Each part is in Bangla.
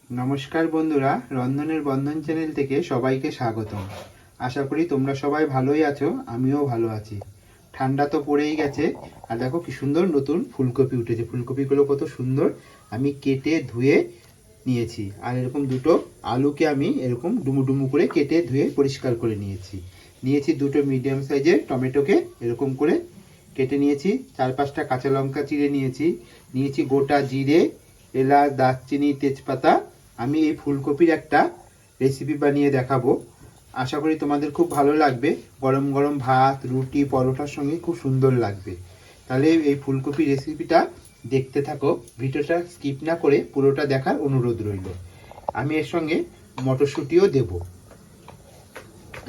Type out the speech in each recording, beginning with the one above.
নমস্কার বন্ধুরা, রন্ধনের বন্ধন চ্যানেল থেকে সবাইকে স্বাগতম। আশা করি তোমরা সবাই ভালোই আছো, আমিও ভালো আছি। ঠান্ডা তো পড়েই গেছে, আর দেখো কি সুন্দর নতুন ফুলকপি উঠেছে। ফুলকপিগুলো কত সুন্দর আমি কেটে ধুয়ে নিয়েছি। আর এরকম দুটো আলুকে আমি এরকম ডুমু ডুমু করে কেটে ধুয়ে পরিষ্কার করে নিয়েছি দুটো মিডিয়াম সাইজের টমেটোকে এরকম করে কেটে নিয়েছি। 4-5টা কাঁচা লঙ্কা চিড়ে নিয়েছি গোটা জিরে, এলাচ, দারচিনি, তেজপাতা। আমি এই ফুলকপির একটা রেসিপি বানিয়ে দেখাবো, আশা করি তোমাদের খুব ভালো লাগবে। গরম গরম ভাত, রুটি, পরোটার সঙ্গে খুব সুন্দর লাগবে। তাহলে এই ফুলকপির রেসিপিটা দেখতে থাকো, ভিডিওটা স্কিপ না করে পুরোটা দেখার অনুরোধ রইল। আমি এর সঙ্গে মটরশুঁটিও দেব।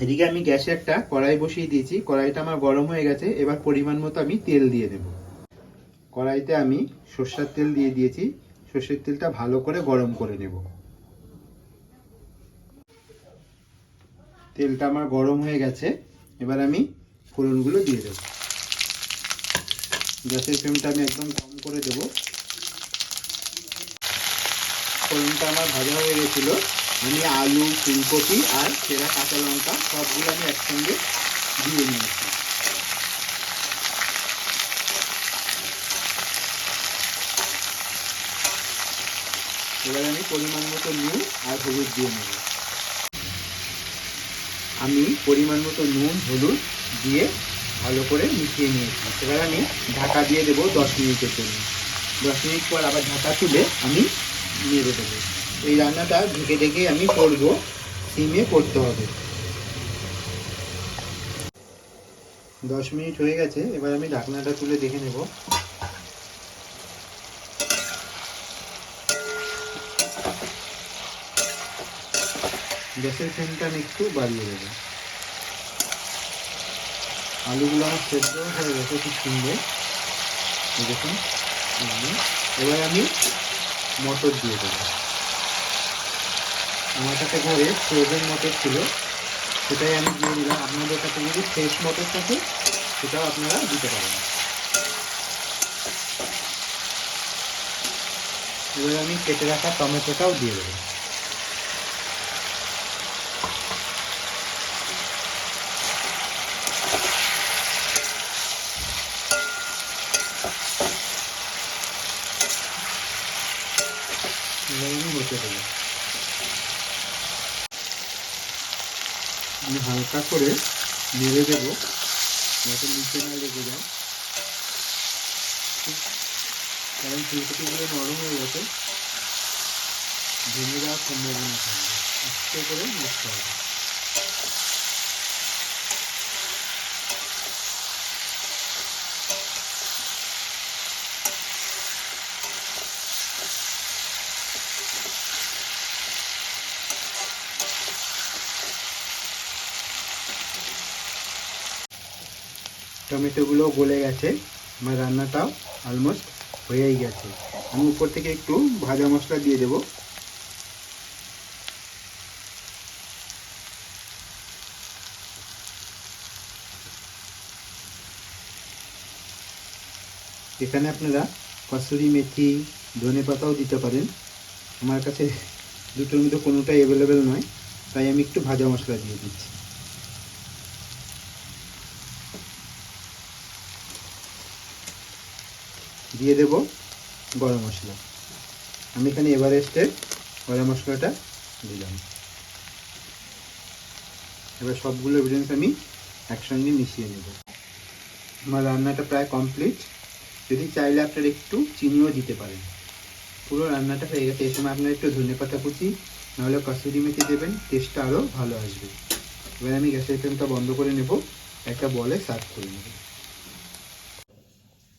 এদিকে আমি গ্যাসে একটা কড়াই বসিয়ে দিয়েছি, কড়াইটা আমার গরম হয়ে গেছে। এবার পরিমাণ মতো আমি তেল দিয়ে দেব। কড়াইতে আমি সর্ষের তেল দিয়ে দিয়েছি, সর্ষের তেলটা ভালো করে গরম করে নেব। তেলটা আমার গরম হয়ে গেছে, এবার আমি ফোড়নগুলো দিয়ে দেব। গ্যাসের ফ্লেমটা আমি একদম কম করে দেব। ফোড়নটা আমার ভাজা হয়ে গেছিল। আমি আলু, ফুলকপি আর চেরা কাঁচা লঙ্কা সবগুলো আমি একসঙ্গে দিয়ে নিয়েছি। এবার আমি পরিমাণ মতো নুন আর হলুদ দিয়ে নেব। আমি পরিমাণ মতো নুন হলুদ দিয়ে ভালো করে মিশিয়ে নিয়েছি। এবার আমি ঢাকা দিয়ে দেবো 10 মিনিটের জন্য। 10 মিনিট পর আবার ঢাকা তুলে আমি নেড়ে দেবো। এই রান্নাটা ঢেকে ঢেকে আমি করবো, সিমে করতে হবে। 10 মিনিট হয়ে গেছে, এবার আমি ঢাকনাটা তুলে দেখে নেব। গ্যাসের ফ্লেমটা আমি একটু বাড়িয়ে দেবো। আলুগুলো আমার সেদ্ধ হয়ে গেছে খুব সুন্দর, দেখুন। এবার আমি মটর দিয়ে দেবো। আমার কাছে ঘরে ফ্রোজেন মটর ছিল, সেটাই আমি দিয়ে দিলাম। আপনাদের কাছে যদি ফ্রেশ মটর থাকে সেটাও আপনারা দিতে পারেন। এবার আমি কেটে রাখা টমেটোটাও দিয়ে দেবো। এবার আমি হতে দেবো। আমি হালকা করে নেড়ে দেবো যাতে নিচে না লেগে যায়, কারণ ফুলকপিগুলো নরম হয়ে গেছে, ভেঙে যাওয়ার সম্ভাবনা থাকবে। আস্তে করে নাড়তে হবে। টমেটোগুলো গলে গেছে, আমার রান্নাটাও অলমোস্ট হয়েই গেছে। আমি উপর থেকে একটু ভাজা মশলা দিয়ে দেবো। এখানে আপনারা কসুরি মেথি, ধনে পাতাও দিতে পারেন। আমার কাছে দুটোর মধ্যে কোনোটাই অ্যাভেলেবেল নয়, তাই আমি একটু ভাজা মশলা দিয়ে দিচ্ছি। দিয়ে দেব গরম মশলা। আমি এখানে এভারেস্টের গরম মশলাটা দিলাম। এবার সবগুলো ইনগ্রিডিয়েন্টস আমি একসঙ্গে মিশিয়ে নেব। আমার রান্নাটা প্রায় কমপ্লিট। যদি চাইলে আপনারা একটু চিনিও দিতে পারেন। পুরো রান্নাটা হয়ে গেছে। এই সময় আপনারা একটু ধনেপাতা কুচি নাহলে কসুরি মেথি দেবেন, টেস্টটা আরও ভালো আসবে। এবার আমি গ্যাসের ফ্লেমটা বন্ধ করে নেব, একটা বলে সার্ভ করে নেব।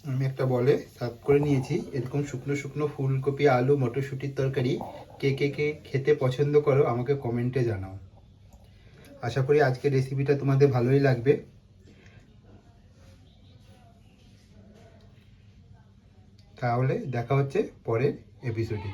আমি একটা বলে সার্ভ করে নিয়েছি। এরকম শুকনো শুকনো ফুলকপি, আলু, মটরশুঁটির তরকারি কে কে কে খেতে পছন্দ করো আমাকে কমেন্টে জানাও। আশা করি আজকের রেসিপিটা তোমাদের ভালোই লাগবে। তাহলে দেখা হচ্ছে পরের এপিসোডে।